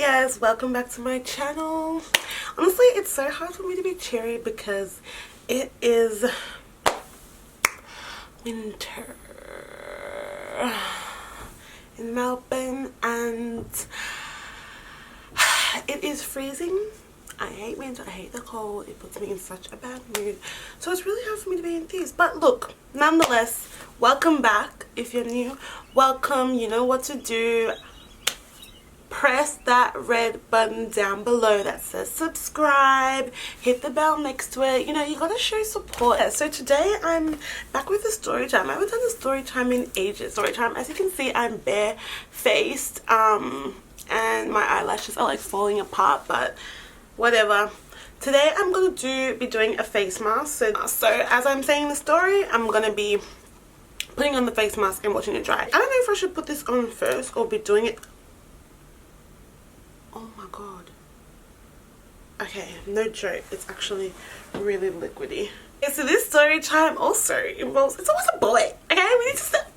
guys, welcome back to my channel. Honestly, it's so hard for me to be cheery because it is winter in Melbourne and it is freezing. I hate winter, I hate the cold, it puts me in such a bad mood. So it's really hard for me to be enthused. But look, nonetheless, welcome back. If you're new, welcome. You know what to do. Press that red button down below that says subscribe, hit the bell next to it. You know, you gotta show support. So today I'm back with a story time. I haven't done a story time in ages. Story time, as you can see, I'm bare-faced and my eyelashes are like falling apart, but whatever. Today I'm gonna be doing a face mask. So as I'm saying the story, I'm gonna be putting on the face mask and watching it dry. I don't know if I should put this on first or be doing it. Oh my god. Okay, no joke, it's actually really liquidy. Okay, so this story time also involves, it's always a boy, okay? We need to stop.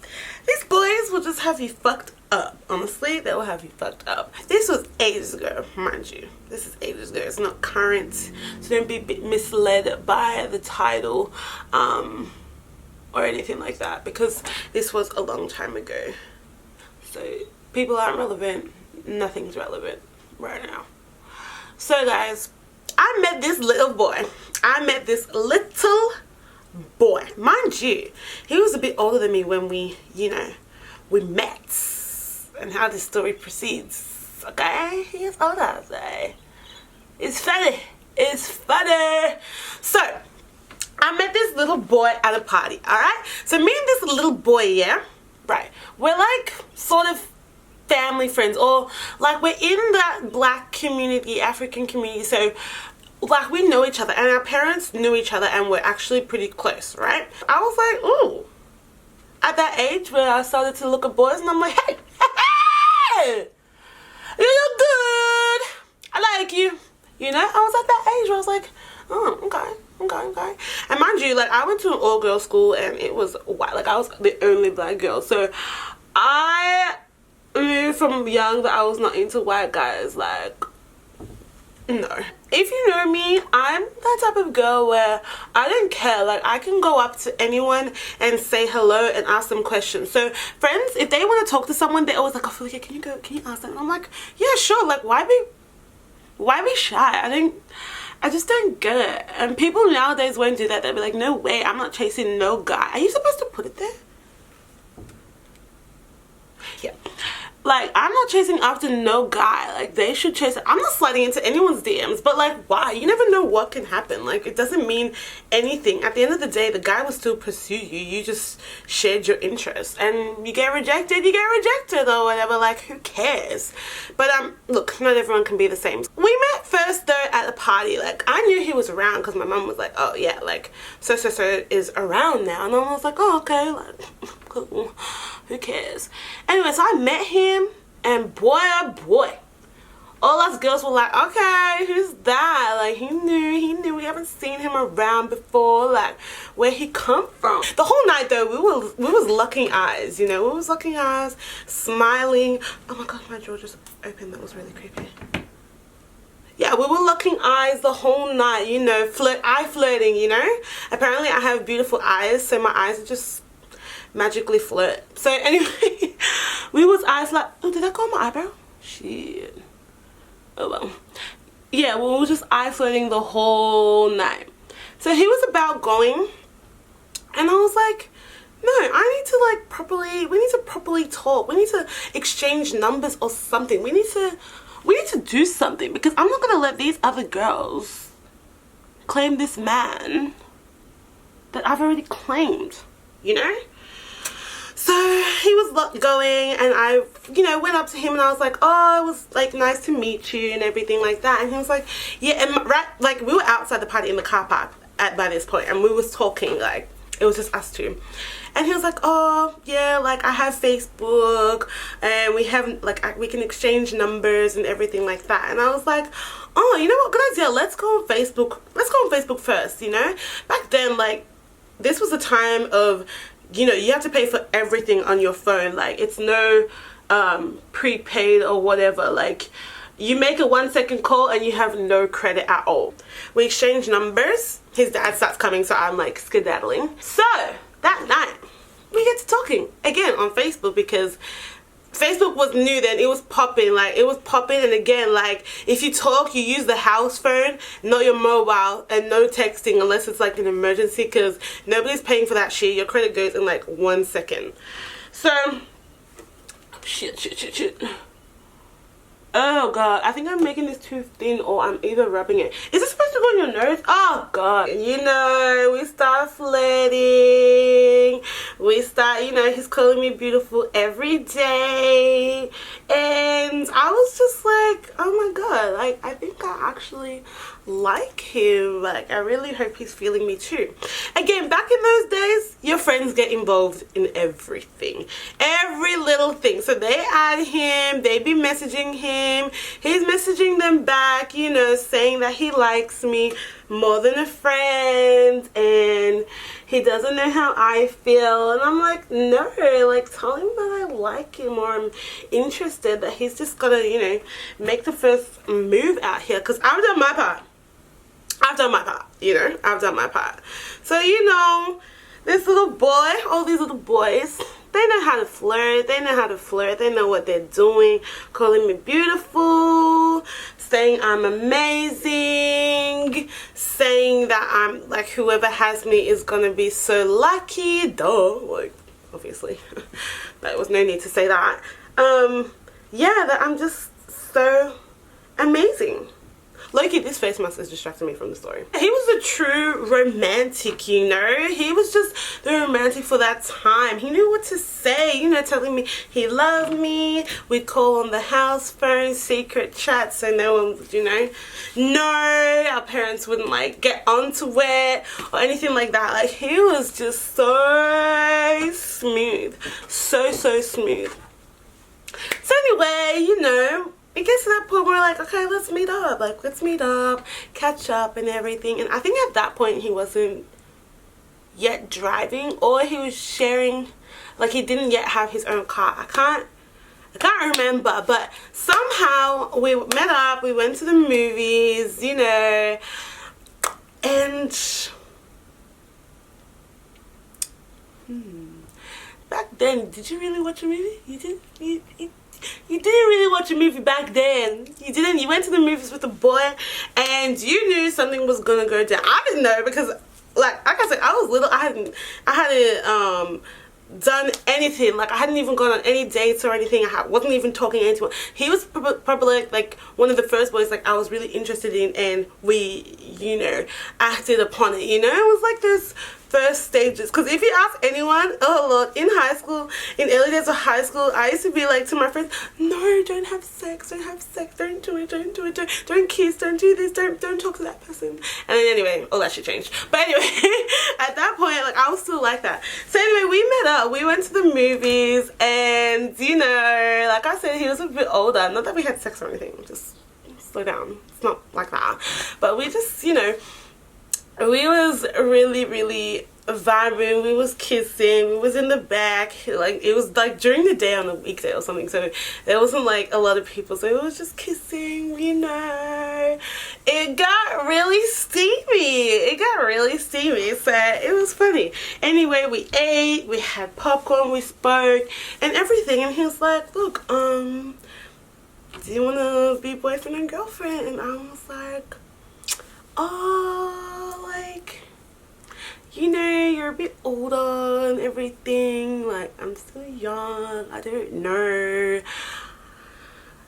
These boys will just have you fucked up. Honestly, they will have you fucked up. This was ages ago, mind you. This is ages ago, it's not current, so don't be misled by the title or anything like that, because this was a long time ago. So people aren't relevant, nothing's relevant right now. So guys, I met this little boy. Mind you, he was a bit older than me when we met, and how this story proceeds. Okay, he is older, so it's funny. So I met this little boy at a party. All right, so me and this little boy, yeah, right, we're like sort of family friends, or like we're in that black community, African community, so like we know each other and our parents knew each other and we're actually pretty close, right? I was like, ooh, at that age where I started to look at boys and I'm like, hey, you look good, I like you, you know? I was at that age where I was like, oh, okay. And mind you, like I went to an all-girls school and it was white, like I was the only black girl, so I knew from young that I was not into white guys. Like, no. If you know me, I'm that type of girl where I don't care. Like, I can go up to anyone and say hello and ask them questions. So friends, if they want to talk to someone, they're always like, oh Folukexo, can you ask them? And I'm like, yeah, sure. Like, why be shy? I just don't get it. And people nowadays won't do that. They'll be like, no way, I'm not chasing no guy. Are you supposed to put it there? Yeah, like I'm not chasing after no guy. Like they should chase. I'm not sliding into anyone's DMs, but like why? You never know what can happen. Like it doesn't mean anything. At the end of the day, the guy will still pursue you. You just shared your interest, and you get rejected or whatever. Like who cares? But look, not everyone can be the same. We met first though at a party. Like I knew he was around because my mum was like, oh yeah, like so is around now, and I was like, oh okay, like cool. Who cares? Anyway, so I met him and boy oh boy, all us girls were like, okay, who's that? Like he knew, we haven't seen him around before, like where he come from. The whole night though, we was locking eyes, you know, we was locking eyes, smiling. Oh my god, my jaw just opened, that was really creepy. Yeah, we were locking eyes the whole night, you know, flirting, you know. Apparently I have beautiful eyes, so my eyes are just magically flirt. So anyway, we was eyes like, oh, did that go on my eyebrow? Shit. Oh well. Yeah, we were just eye flirting the whole night. So he was about going, and I was like, no, I need to like we need to properly talk. We need to exchange numbers or something. We need to do something, because I'm not gonna let these other girls claim this man that I've already claimed, you know? So he was going, and I, went up to him and I was like, oh, it was like nice to meet you and everything like that. And he was like, yeah, and right, like we were outside the party in the car park by this point, and we was talking, like it was just us two. And he was like, oh yeah, like I have Facebook and we have like we can exchange numbers and everything like that. And I was like, oh, you know what, good idea, let's go on Facebook first, you know. Back then, like this was a time of, you have to pay for everything on your phone. Like it's no prepaid or whatever. Like You make a 1-second call and you have no credit at all. We exchange numbers. His dad starts coming, so I'm like skedaddling. So that night we get to talking again on Facebook, because Facebook was new then. It was popping, like it was popping. And again, like if you talk, you use the house phone, not your mobile, and no texting unless it's like an emergency, because nobody's paying for that shit. Your credit goes in like 1 second. So shit. Oh god, I think I'm making this too thin, or I'm either rubbing it. Is it supposed to go on your nose? Oh god. You know, we start flirting. We start, you know, he's calling me beautiful every day. And I was just like, oh my god, like I think I actually like him. Like I really hope he's feeling me too. Again, back in those days, your friends get involved in everything, every little thing. So they add him, they be messaging him, he's messaging them back, you know, saying that he likes me more than a friend and he doesn't know how I feel. And I'm like, no, like tell him that I like him, or I'm interested, that he's just gotta, you know, make the first move out here, because I've done my part. I've done my part, you know, I've done my part. So, you know, this little boy, all these little boys, they know how to flirt, they know what they're doing, calling me beautiful, saying I'm amazing, saying that I'm, like, whoever has me is gonna be so lucky, duh, like, obviously, there was no need to say that. Yeah, that I'm just so amazing. Loki, this face mask is distracting me from the story. He was a true romantic, you know. He was just the romantic for that time. He knew what to say, you know, telling me he loved me. We'd call on the house phone, secret chat, so no one would, you know. No, our parents wouldn't, like, get onto it or anything like that. Like, he was just so smooth. So smooth. So anyway, you know, it gets to that point where we're like, okay, let's meet up. Like, let's meet up, catch up and everything. And I think at that point he wasn't yet driving, or he was sharing, like he didn't yet have his own car. I can't remember, but somehow we met up, we went to the movies, you know, and back then, did you really watch a movie? You didn't? You didn't really watch a movie back then. You didn't. You went to the movies with a boy and you knew something was gonna go down. I didn't know, because like I said, I was little. I hadn't done anything. Like I hadn't even gone on any dates or anything. I wasn't even talking to anyone. He was probably like one of the first boys like I was really interested in, and we, you know, acted upon it. You know, it was like this first stages. Because if you ask anyone, oh lord, in high school, in early days of high school, I used to be like to my friends, no, don't have sex, don't do it, don't kiss, don't do this, don't talk to that person. And then anyway, all that shit changed. But anyway, at that point, like I was still like that. So anyway, we met up, we went to the movies, and you know, like I said, he was a bit older. Not that we had sex or anything, just slow down. It's not like that. But we just, you know, we was really vibing, we was kissing, we was in the back, like it was like during the day on a weekday or something, so there wasn't like a lot of people, so it was just kissing, you know. It got really steamy, so it was funny. Anyway, we ate, we had popcorn, we spoke and everything, and he was like, look, do you want to be boyfriend and girlfriend? And I was like, oh, like, you know, you're a bit older and everything, like I'm still young, I don't know.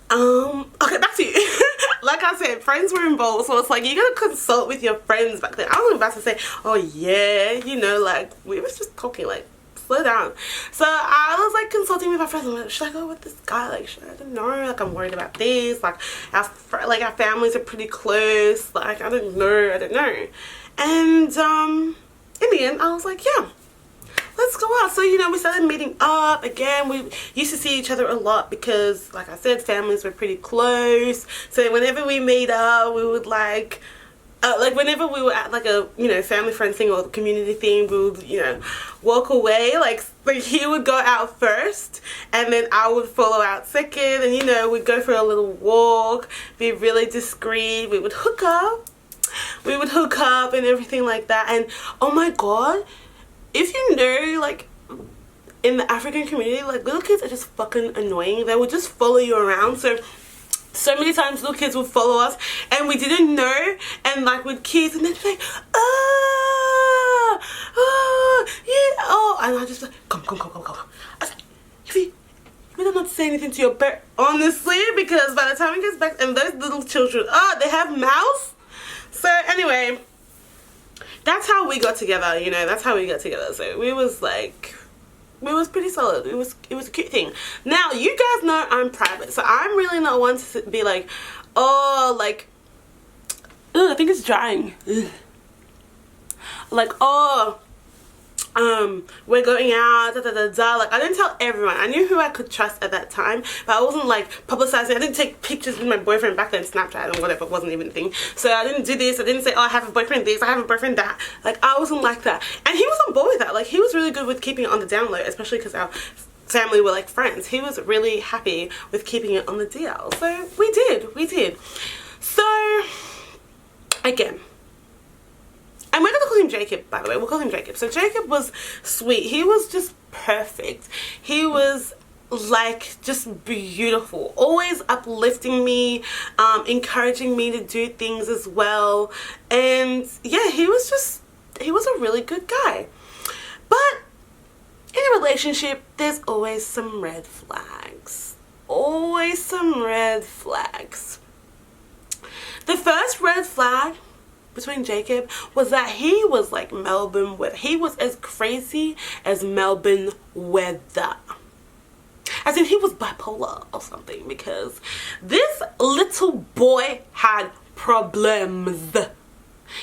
Okay, back to you. Like I said, friends were involved, so it's like you gotta consult with your friends back then. I was about to say, oh yeah, you know, like we was just talking, like slow down. So I was like consulting with my friends. I'm like, should I go with this guy? Like, I don't know. Like, I'm worried about this. Like, our families are pretty close. Like, I don't know. And in the end, I was like, yeah, let's go out. So, you know, we started meeting up again. We used to see each other a lot because, like I said, families were pretty close. So whenever we meet up, we would like like whenever we were at like a, you know, family friend thing or community thing, we would, you know, walk away, like he would go out first and then I would follow out second, and you know, we'd go for a little walk, be really discreet, we would hook up and everything like that. And oh my god, if you know, like in the African community, like little kids are just fucking annoying. They would just follow you around. So many times little kids would follow us and we didn't know, and like with kids, and they'd be like, yeah, oh, and I just like, come. I was like, you better not say anything to your parent, honestly, because by the time it gets back, and those little children, they have mouths. So anyway, that's how we got together, you know, that's how we got together. So we was like, it was pretty solid. It was a cute thing. Now you guys know I'm private, so I'm really not one to be like, oh, like, I think it's drying. Ugh. Like, oh, we're going out, da da da da. Like, I didn't tell everyone. I knew who I could trust at that time, but I wasn't like publicizing. I didn't take pictures with my boyfriend back then, Snapchat and whatever, it wasn't even a thing. So I didn't do this. I didn't say, oh, I have a boyfriend this, I have a boyfriend that. Like, I wasn't like that, and he was on board with that. Like, he was really good with keeping it on the down low, especially because our family were like friends. He was really happy with keeping it on the DL. So we did. So again, and we're gonna call him Jacob, by the way. We'll call him Jacob. So Jacob was sweet. He was just perfect. He was like just beautiful, always uplifting me, encouraging me to do things as well. And yeah, he was a really good guy. But in a relationship, there's always some red flags. Always some red flags. The first red flag between Jacob was that he was like Melbourne weather. He was as crazy as Melbourne weather. As in, he was bipolar or something, because this little boy had problems.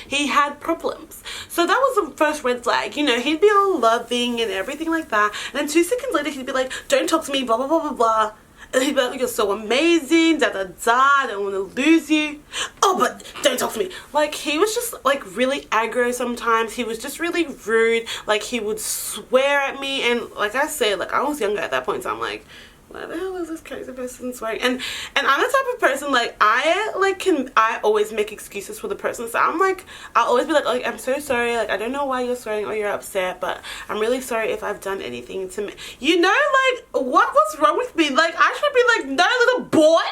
He had problems. So that was the first red flag. You know, he'd be all loving and everything like that, and then 2 seconds later he'd be like, don't talk to me, blah blah blah blah blah. And he'd be like, you're so amazing, da da da, I don't want to lose you. Oh, but don't talk to me. Like, he was just like really aggro sometimes. He was just really rude. Like, he would swear at me, and like I said, like I was younger at that point, so I'm like, why the hell is this crazy person swearing? And I'm the type of person, like, I always make excuses for the person. So I'm like, I'll always be like, I'm so sorry, like I don't know why you're swearing or you're upset, but I'm really sorry if I've done anything to me, you know, like what was wrong with me? Like, I should be like, no, little boy,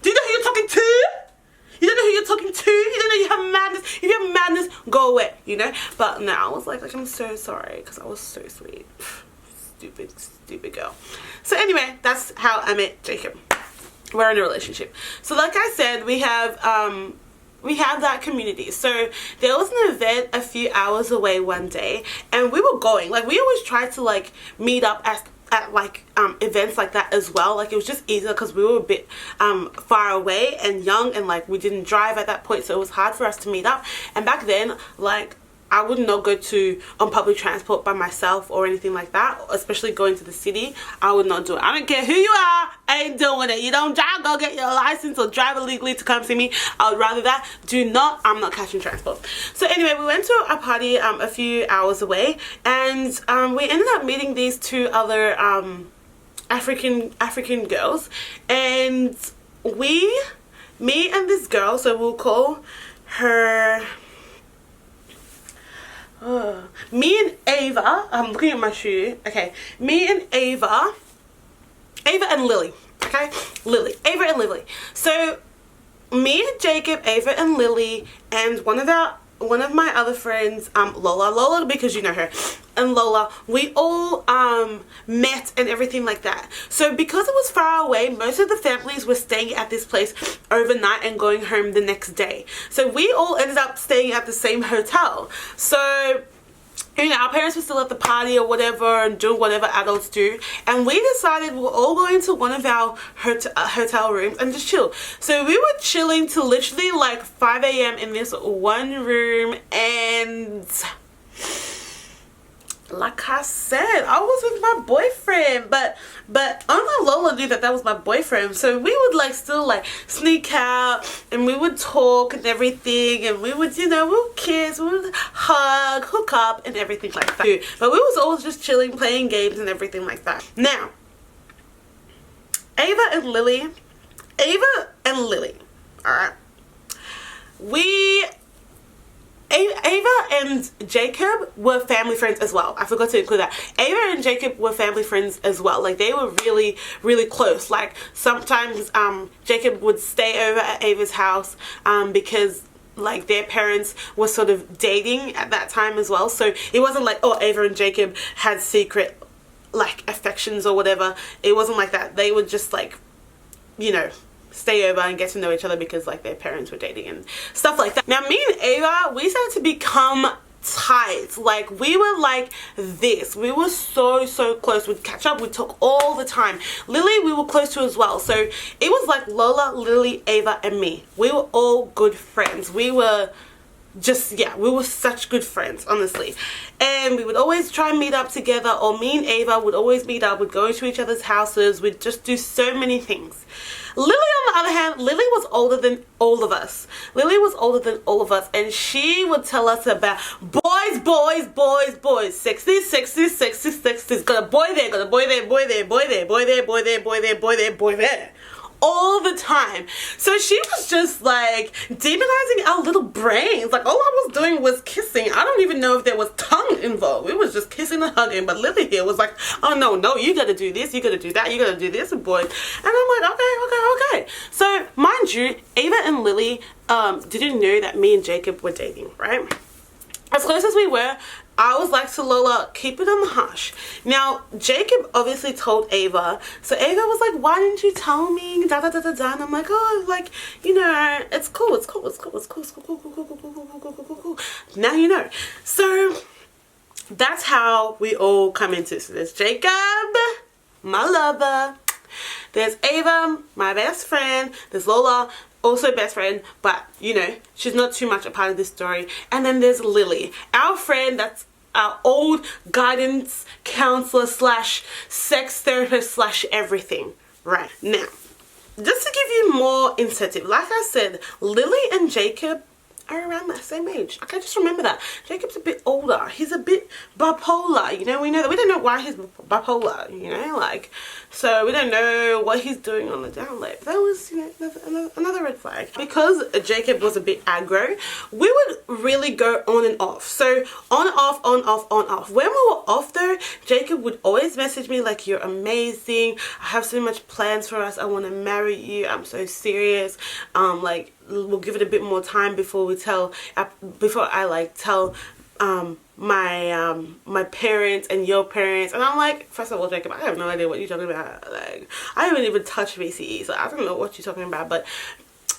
do you know who you're talking to? You don't know who you're talking to? You don't know you have madness? If you have madness, go away, you know? But no, I was like I'm so sorry, because I was so sweet. Stupid girl. So anyway, that's how I met Jacob. We're in a relationship. So like I said, we have that community. So there was an event a few hours away one day, and we were going, like, we always tried to like meet up at like events like that as well. Like, it was just easier because we were a bit far away and young, and like we didn't drive at that point, so it was hard for us to meet up. And back then, like, I would not go on public transport by myself or anything like that, especially going to the city. I would not do it. I don't care who you are, I ain't doing it. You don't drive, go get your license or drive illegally to come see me. I would rather that. I'm not catching transport. So anyway, we went to a party a few hours away, and we ended up meeting these 2 other African girls, and me and this girl, so we'll call her me and Ava. I'm looking at my shoe. Okay, me and Ava and Lily. Okay, Ava and Lily. So me and Jacob, Ava and Lily, and one of my other friends, Lola, because you know her, and Lola, we all met and everything like that. So because it was far away, most of the families were staying at this place overnight and going home the next day. So we all ended up staying at the same hotel. So, you know, our parents were still at the party or whatever and doing whatever adults do, and we decided we'll all go into one of our hotel rooms and just chill. So we were chilling till literally like 5 a.m. in this one room, and like I said, I was with my boyfriend, but only Lola knew that was my boyfriend. So we would like still like sneak out, and we would talk and everything, and we would, you know, we would kiss, we would hug, hook up and everything like that. But we was always just chilling, playing games and everything like that. Now, Ava and Lily, alright, Ava and Jacob were family friends as well. I forgot to include that. Ava and Jacob were family friends as well. Like, they were really, really close. Like, sometimes Jacob would stay over at Ava's house because like their parents were sort of dating at that time as well. So it wasn't like, oh, Ava and Jacob had secret like affections or whatever. It wasn't like that. They would just like, you know, stay over and get to know each other because like their parents were dating and stuff like that. Now, me and Ava, we started to become tight. Like, we were like this. We were so close. We'd catch up, we'd talk all the time. Lily, we were close to as well. So it was like Lola, Lily, Ava and me. We were all good friends. We were just, yeah, we were such good friends, honestly. And we would always try and meet up together, or me and Ava would always meet up. We'd go to each other's houses. We'd just do so many things. Lily, on the other hand, Lily was older than all of us. Lily was older than all of us, and she would tell us about boys. 60s, 60s, 60s, 60s. Got a boy there, got a boy there, boy there, boy there, boy there, boy there, boy there, boy there, boy there. All the time. So she was just like demonizing our little brains. Like, all I was doing was kissing. I don't even know if there was tongue involved. We was just kissing and hugging. But Lily here was like, oh no, you gotta do this, you gotta do that, you gotta do this, boy. And I'm like, okay. So mind you, Ava and Lily didn't know that me and Jacob were dating, right? As close as we were, I was like to Lola, keep it on the hush. Now, Jacob obviously told Ava. So Ava was like, why didn't you tell me? Da. And I'm like, oh, like, you know, it's cool. Now you know. So that's how we all come into this. So there's Jacob, my lover. There's Ava, my best friend. There's Lola, also best friend, but you know, she's not too much a part of this story. And then there's Lily, our friend, that's our old guidance counselor slash sex therapist slash everything. Right, now, just to give you more incentive, like I said, Lily and Jacob are around that same age. Okay, just remember that. Jacob's a bit older. He's a bit bipolar, you know. We know that. We don't know why he's bipolar, you know, like, so we don't know what he's doing on the down low. That was, you know, another red flag. Because Jacob was a bit aggro, we would really go on and off. So on, off, on, off, on, off. When we were off though, Jacob would always message me like, you're amazing, I have so much plans for us, I want to marry you, I'm so serious, like, we'll give it a bit more time before we tell, before I like tell my parents and your parents. And I'm like, first of all, Jacob, I have no idea what you're talking about. Like, I haven't even touched VCE, so I don't know what you're talking about. But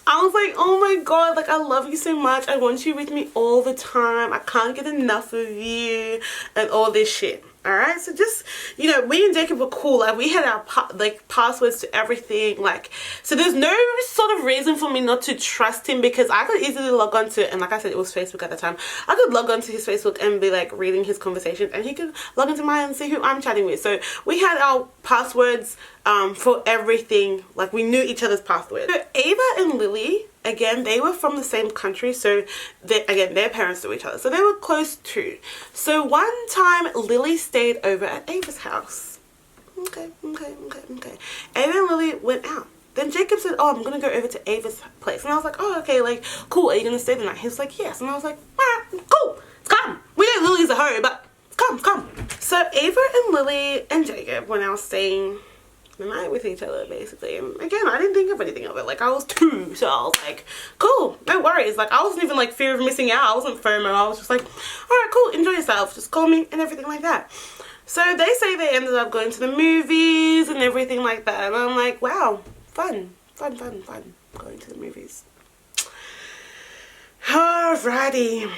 I was like, oh my god, like, I love you so much, I want you with me all the time, I can't get enough of you, and all this shit. Alright, so just, you know, me and Jacob were cool. Like, we had our like passwords to everything. Like, so there's no sort of reason for me not to trust him, because I could easily log on to, and like I said, it was Facebook at the time, I could log on to his Facebook and be like reading his conversations, and he could log into mine and see who I'm chatting with. So we had our passwords for everything. Like, we knew each other's passwords. So Ava and Lily, again, they were from the same country, so again, their parents knew each other, so they were close too. So one time Lily stayed over at Ava's house. Okay. Ava and Lily went out. Then Jacob said, oh, I'm gonna go over to Ava's place. And I was like, oh, okay, like, cool, are you gonna stay the night? He was like, yes. And I was like, alright, cool, it's come. We know Lily's a hoe, but it's come. So Ava and Lily and Jacob were now staying the night with each other, basically. And again, I didn't think of anything of it. Like, I was 2, so I was like, cool, no worries. Like, I wasn't even like fear of missing out. I wasn't FOMO. I was just like, alright, cool, enjoy yourself, just call me and everything like that. So they say they ended up going to the movies and everything like that, and I'm like, wow, fun going to the movies. Alrighty,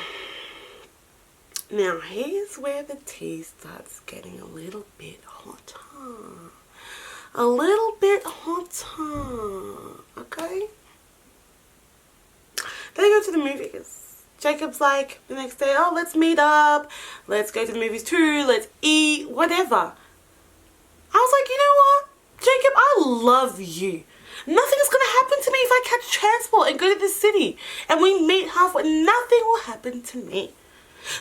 now here's where the tea starts getting a little bit hotter. A little bit hotter, okay? They go to the movies. Jacob's like the next day, oh, let's meet up, let's go to the movies too, let's eat, whatever. I was like, you know what, Jacob, I love you. Nothing is going to happen to me if I catch transport and go to the city and we meet halfway. Nothing will happen to me.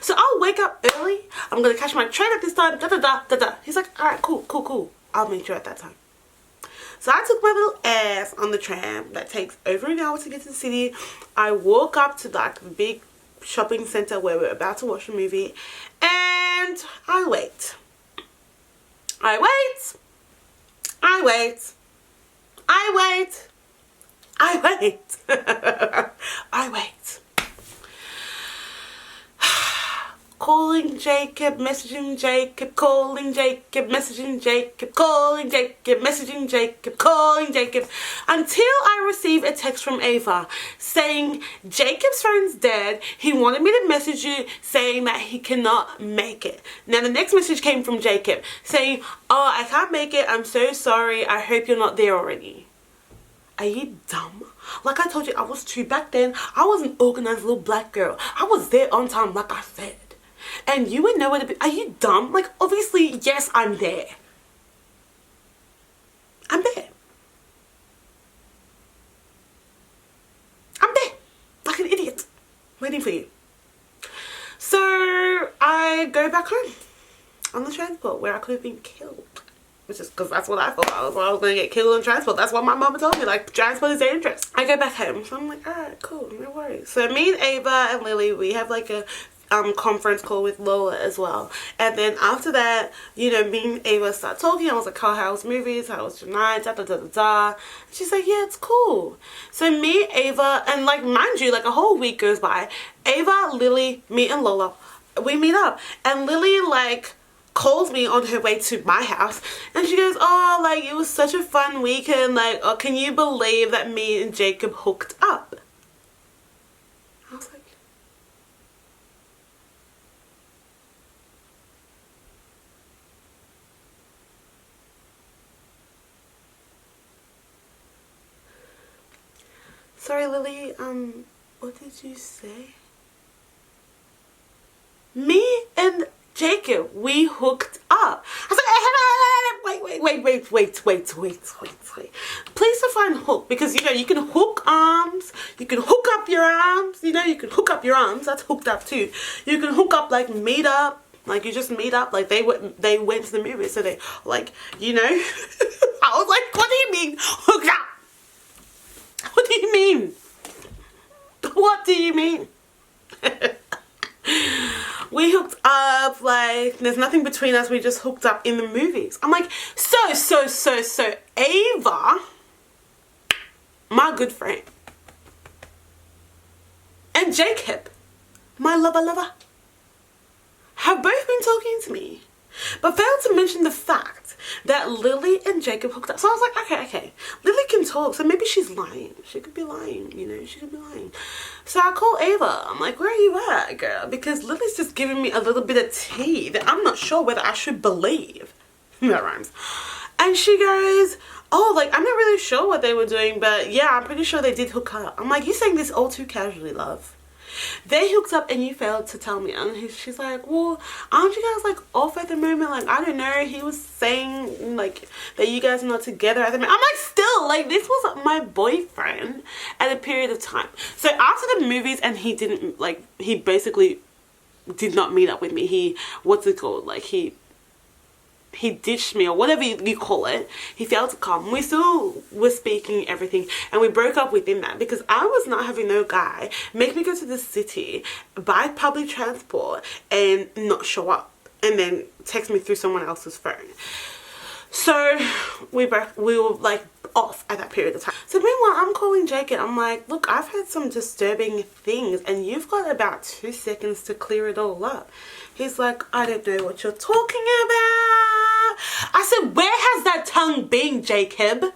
So I'll wake up early. I'm going to catch my train at this time. Da da da da da. He's like, alright, cool. I'll meet you at that time. So I took my little ass on the tram that takes over an hour to get to the city. I walk up to like the big shopping center where we're about to watch a movie. And I wait. I wait. I wait. I wait. I wait. I wait. Calling Jacob, messaging Jacob, calling Jacob, messaging Jacob, calling Jacob, messaging Jacob, calling Jacob, until I receive a text from Ava saying Jacob's phone's dead. He wanted me to message you saying that he cannot make it. Now the next message came from Jacob saying, oh, I can't make it. I'm so sorry. I hope you're not there already. Are you dumb? Like I told you, I was two back then. I was an organized little black girl. I was there on time, like I said. And you would know where to be. Are you dumb? Like, obviously, yes, I'm there. I'm there. I'm there. Like an idiot. Waiting for you. So, I go back home. On the transport where I could have been killed. Which is because that's what I thought. I was going to get killed on transport. That's what my mama told me. Like, transport is dangerous. I go back home. So I'm like, alright, cool. No worries. So me and Ava and Lily, we have like a conference call with Lola as well. And then after that, you know, me and Ava start talking. I was like, oh, how was movies? How was your night? Da da da da da. And she's like, yeah, it's cool. So me, Ava, and like, mind you, like a whole week goes by. Ava, Lily, me and Lola, we meet up. And Lily, like, calls me on her way to my house and she goes, oh, like, it was such a fun weekend. Like, oh, can you believe that me and Jacob hooked up? I was like, sorry, Lily, what did you say? Me and Jacob, we hooked up. I was like, wait. Please define hook, because, you know, you can hook arms, you can hook up your arms, you know, you can hook up your arms, that's hooked up too. You can hook up, like, meet up, like, you just meet up, like, they went to the movie, so they, like, you know. I was like, what do you mean, hooked up? What do you mean? What do you mean? We hooked up, like, there's nothing between us, we just hooked up in the movies. I'm like, so, Ava, my good friend, and Jacob, my lover, have both been talking to me, but failed to mention the fact that Lily and Jacob hooked up. So I was like, okay, Lily can talk, so maybe she's lying. She could be lying, you know, she could be lying. So I call Ava. I'm like, where are you at, girl? Because Lily's just giving me a little bit of tea that I'm not sure whether I should believe. That rhymes. And she goes, oh, like, I'm not really sure what they were doing, but yeah, I'm pretty sure they did hook up. I'm like, you're saying this all too casually, love. They hooked up and you failed to tell me. And she's like, well, aren't you guys, like, off at the moment? Like, I don't know. He was saying, like, that you guys are not together at the moment. I'm like, still, like, this was my boyfriend at a period of time. So after the movies, and he didn't, like, he basically did not meet up with me. He, what's it called? Like, he ditched me, or whatever you call it. He failed to come. We still were speaking everything, and we broke up within that because I was not having no guy make me go to the city, buy public transport, and not show up, and then text me through someone else's phone. So we were like off at that period of time. So meanwhile, I'm calling Jake and I'm like, look, I've had some disturbing things and you've got about 2 seconds to clear it all up. He's like, I don't know what you're talking about. I said, where has that tongue been, Jacob?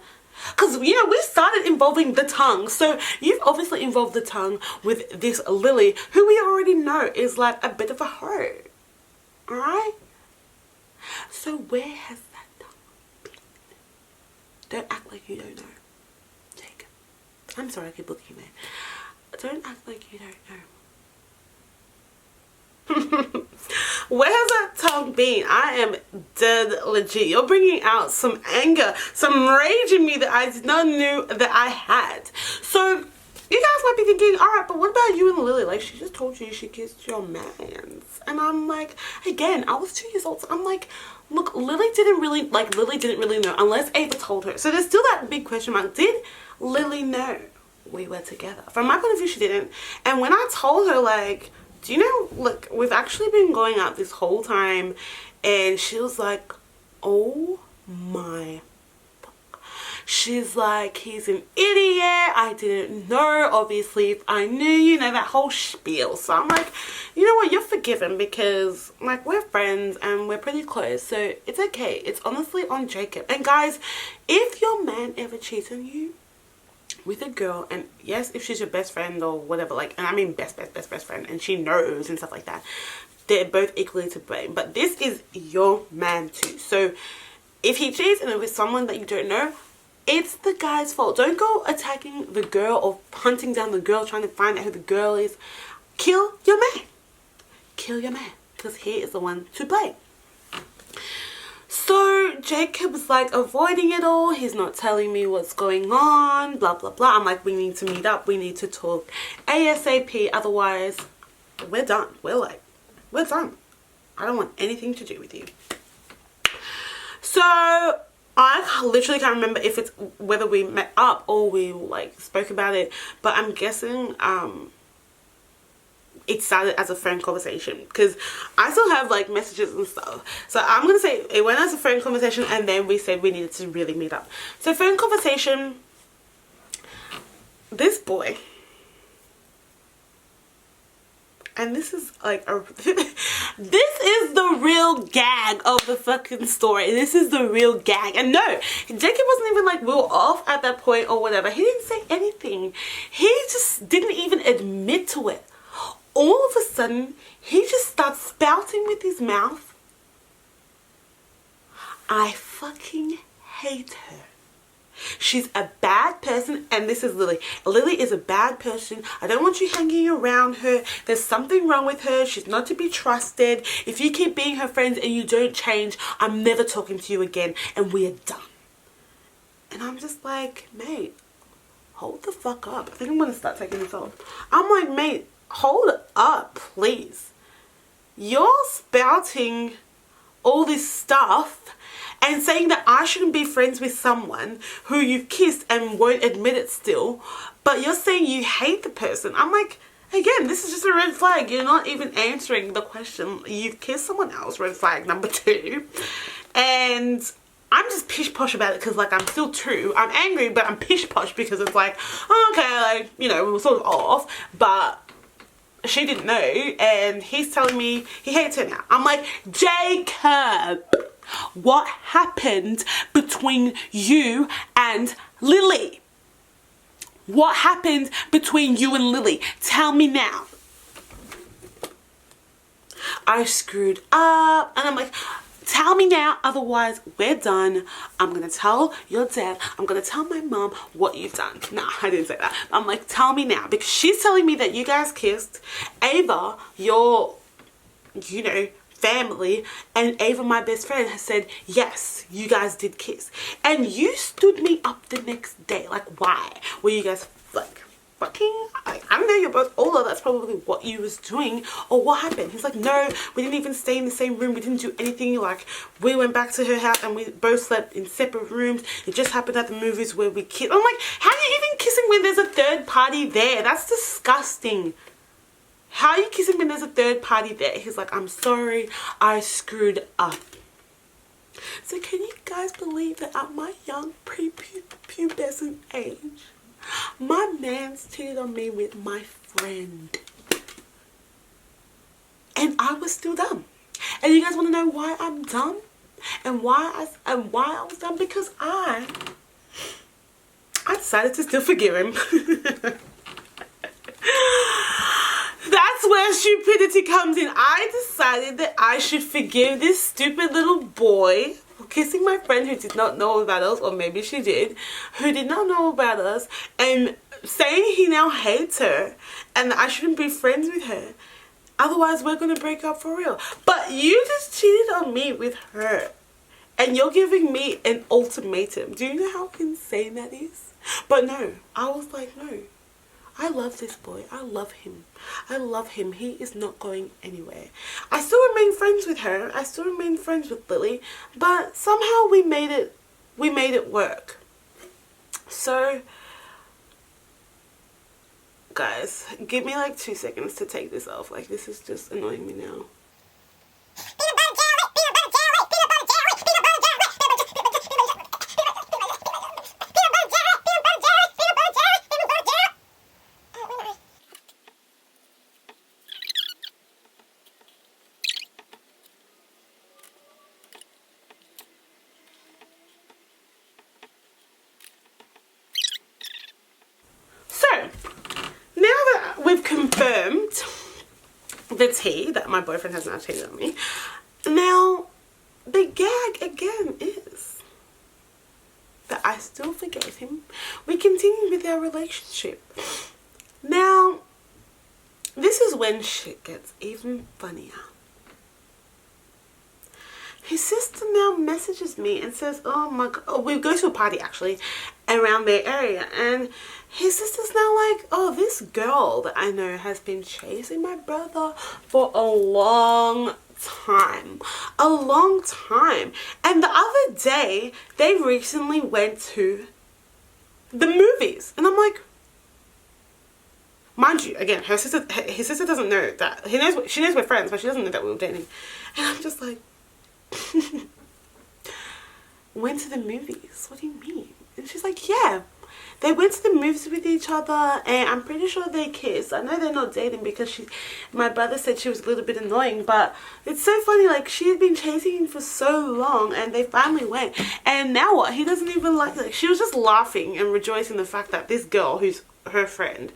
Because, you know, we started involving the tongue. So you've obviously involved the tongue with this Lily, who we already know is like a bit of a hoe. Alright? So where has that tongue been? Don't act like you don't know, Jacob. I'm sorry I keep looking there. Don't act like you don't know. Where has that tongue been? I am dead legit. You're bringing out some anger, some rage in me that I did not know that I had. So you guys might be thinking, alright, but what about you and Lily? Like, she just told you she kissed your mans. And I'm like, again, I was 2 years old, so I'm like, look, Lily didn't really know unless Ava told her. So there's still that big question mark. Did Lily know we were together? From my point of view, she didn't. And when I told her, like, do you know, look, we've actually been going out this whole time, and she was like, oh my, she's like, he's an idiot, I didn't know, obviously if I knew, you know, that whole spiel. So I'm like, you know what, you're forgiven, because like, we're friends and we're pretty close, so it's okay. It's honestly on Jacob. And guys, if your man ever cheats on you with a girl, and yes, if she's your best friend or whatever, like, and I mean best friend, and she knows and stuff like that, they're both equally to blame. But this is your man too. So if he cheats and with someone that you don't know, it's the guy's fault. Don't go attacking the girl or hunting down the girl, trying to find out who the girl is. Kill your man. Kill your man, because he is the one to blame. So Jacob was like avoiding it all. He's not telling me what's going on, blah blah blah. I'm like, we need to meet up, we need to talk ASAP, otherwise we're done. We're done. I don't want anything to do with you. So I literally can't remember if it's whether we met up or we like spoke about it, but I'm guessing it started as a friend conversation, because I still have like messages and stuff. So I'm gonna say it went as a friend conversation, and then we said we needed to really meet up. So friend conversation, this boy, and this is like this is the real gag of the fucking story. This is the real gag. And no, Jacob wasn't even like, we were off at that point or whatever. He didn't say anything. He just didn't even admit to it. All of a sudden, he just starts spouting with his mouth, I fucking hate her. She's a bad person, and this is Lily. Lily is a bad person. I don't want you hanging around her. There's something wrong with her. She's not to be trusted. If you keep being her friends and you don't change, I'm never talking to you again, and we are done. And I'm just like, mate, hold the fuck up. I think I'm gonna start taking this off. I'm like, mate, hold up, please. You're spouting all this stuff and saying that I shouldn't be friends with someone who you've kissed and won't admit it still, but you're saying you hate the person. I'm like, again, this is just a red flag. You're not even answering the question. You've kissed someone else, red flag number 2. And I'm just pish posh about it, because like, I'm still true. I'm angry, but I'm pish posh because it's like, oh, okay, like, you know, we were sort of off, but she didn't know, and he's telling me he hates her now. I'm like, Jacob, what happened between you and Lily? What happened between you and Lily? Tell me now. I screwed up, and I'm like, tell me now, otherwise we're done. I'm gonna tell your dad, I'm gonna tell my mom what you've done. No, I didn't say that. I'm like, tell me now, because she's telling me that you guys kissed. Ava, your, you know, family, and Ava, my best friend, has said, yes, you guys did kiss. And you stood me up the next day. Like, why? Were you guys like fucking? I don't know, you're both older, that's probably what you was doing, or what happened? He's like, no, we didn't even stay in the same room, we didn't do anything. Like, we went back to her house and we both slept in separate rooms. It just happened at the movies where we kissed. I'm like, how are you even kissing when there's a third party there? That's disgusting. How are you kissing when there's a third party there? He's like, I'm sorry, I screwed up. So can you guys believe that at my young prepubescent age, my man's cheated on me with my friend, and I was still dumb? And you guys want to know why I'm dumb and why I was dumb? Because I decided to still forgive him. That's where stupidity comes in. I decided that I should forgive this stupid little boy for kissing my friend who did not know about us, or maybe she did, who did not know about us, and saying he now hates her and that I shouldn't be friends with her. Otherwise, we're gonna break up for real. But you just cheated on me with her. And you're giving me an ultimatum. Do you know how insane that is? But no, I was like, no. I love this boy. I love him. I love him. He is not going anywhere. I still remain friends with her. I still remain friends with Lily. But somehow we made it work. So, guys, give me like 2 seconds to take this off. Like, this is just annoying me now. We've confirmed the tea that my boyfriend has now cheated on me. Now, the gag again is that I still forgave him. We continued with our relationship. Now, this is when shit gets even funnier. His sister now messages me and says, oh my god, oh, we go to a party actually around their area, and his sister's now like, oh, this girl that I know has been chasing my brother for a long time. A long time. And the other day, they recently went to the movies. And I'm like, mind you, again, his sister doesn't know that. She knows we're friends, but she doesn't know that we were dating. And I'm just like, went to the movies? What do you mean? And she's like, yeah, they went to the movies with each other, and I'm pretty sure they kissed. I know they're not dating because my brother said she was a little bit annoying, but it's so funny, like, she had been chasing him for so long, and they finally went, and now what? He doesn't even like she was just laughing and rejoicing the fact that this girl, who's her friend,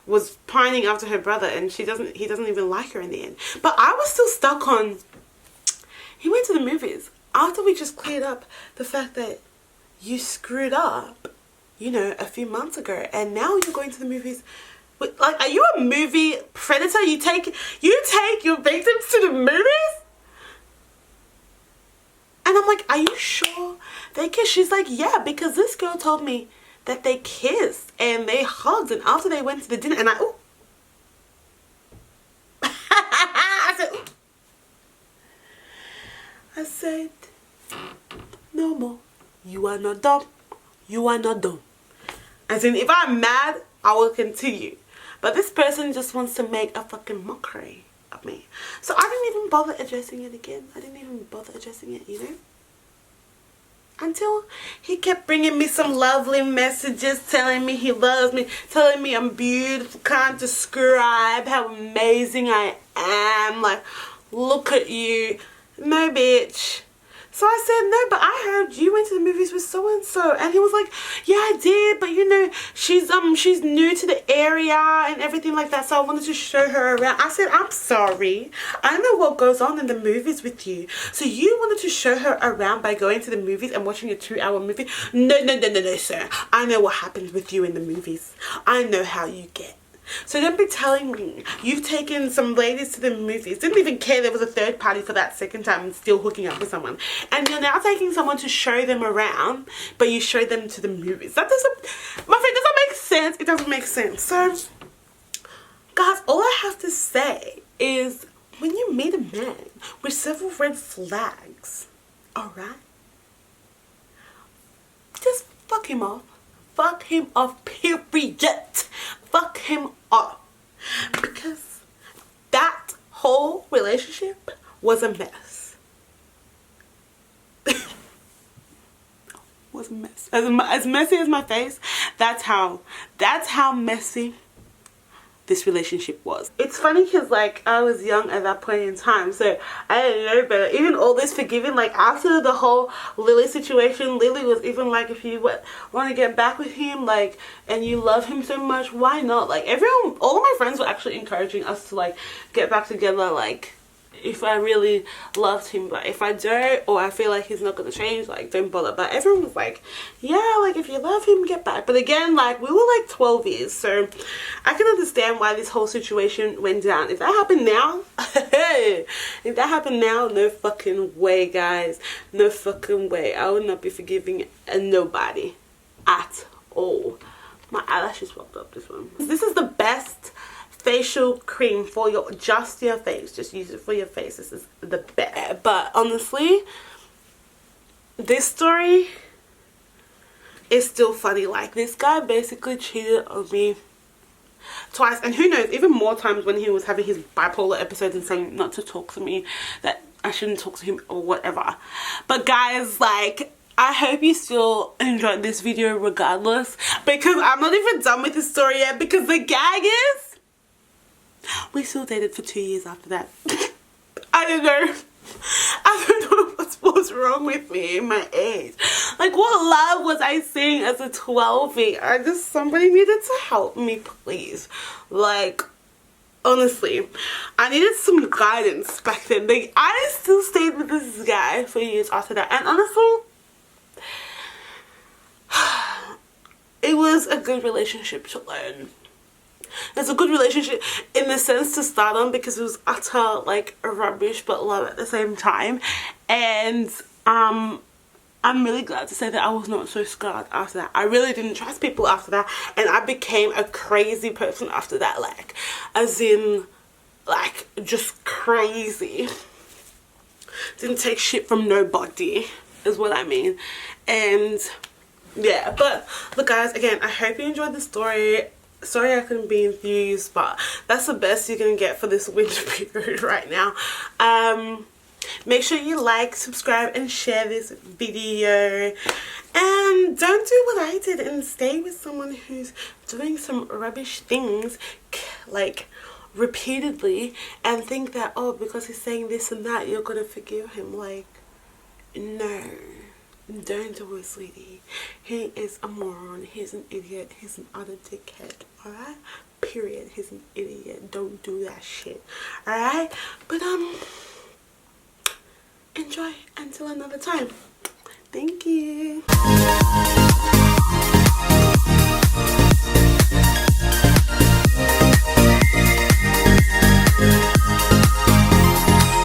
was pining after her brother, and he doesn't even like her in the end. But I was still stuck on, he went to the movies after we just cleared up the fact that you screwed up, you know, a few months ago, and now you're going to the movies with, like, are you a movie predator? You take your victims to the movies? And I'm like, are you sure they kissed? She's like, yeah, because this girl told me that they kissed and they hugged, and after they went to the dinner, and I said, ooh. I said, no more. You are not dumb. You are not dumb. As in, if I'm mad, I will continue. But this person just wants to make a fucking mockery of me. So I didn't even bother addressing it again. I didn't even bother addressing it, you know? Until he kept bringing me some lovely messages, telling me he loves me, telling me I'm beautiful, can't describe how amazing I am. Like, look at you. No, bitch. So I said, no, but I heard you went to the movies with so-and-so. And he was like, yeah, I did, but you know, she's new to the area and everything like that, so I wanted to show her around. I said, I'm sorry. I know what goes on in the movies with you. So you wanted to show her around by going to the movies and watching a 2-hour movie? No, sir. I know what happens with you in the movies. I know how you get. So don't be telling me you've taken some ladies to the movies, didn't even care there was a third party for that second time and still hooking up with someone, and you're now taking someone to show them around, but you show them to the movies. That doesn't, my friend, does that make sense? It doesn't make sense. So guys, all I have to say is, when you meet a man with several red flags, alright, just fuck him off. Fuck him off, period. Fuck him off. Because that whole relationship was a mess. Was a mess. As messy as my face, that's how messy this relationship was. It's funny because, like, I was young at that point in time, so I didn't know better. Even all this forgiving, like, after the whole Lily situation, Lily was even like, if you want to get back with him, like, and you love him so much, why not? Like, everyone, all of my friends were actually encouraging us to, like, get back together, like, if I really loved him. But if I don't, or I feel like he's not gonna change, like, don't bother. But everyone was like, yeah, like, if you love him, get back. But again, like, we were like 12 years, so I can understand why this whole situation went down. If that happened now, if that happened now, no fucking way, guys, no fucking way. I would not be forgiving nobody at all. My eyelashes popped up, this one. This is the best facial cream for your face. Just use it for your face. This is the best. But honestly, this story is still funny. Like, this guy basically cheated on me twice, and who knows, even more times when he was having his bipolar episodes and saying not to talk to me, that I shouldn't talk to him or whatever. But guys, like, I hope you still enjoyed this video regardless, because I'm not even done with this story yet, because the gag is we still dated for 2 years after that. I don't know what was wrong with me in my age. Like, what love was I seeing as a 12-year? Somebody needed to help me, please. Like, honestly, I needed some guidance back then. Like, I still stayed with this guy for years after that, and honestly, it was a good relationship to learn. It's a good relationship in the sense to start on, because it was utter, like, rubbish but love at the same time. And I'm really glad to say that I was not so scarred after that. I really didn't trust people after that, and I became a crazy person after that. Like, as in, like, just crazy. Didn't take shit from nobody is what I mean. And yeah, but look guys, again, I hope you enjoyed the story. Sorry I couldn't be enthused, but that's the best you're gonna get for this winter period right now. Make sure you like, subscribe, and share this video. And don't do what I did and stay with someone who's doing some rubbish things, like, repeatedly, and think that, oh, because he's saying this and that, you're gonna forgive him. Like, no. Don't do it, sweetie. He is a moron. He's an idiot. He's an utter dickhead. Alright? Period. He's an idiot. Don't do that shit. Alright? But, enjoy until another time. Thank you.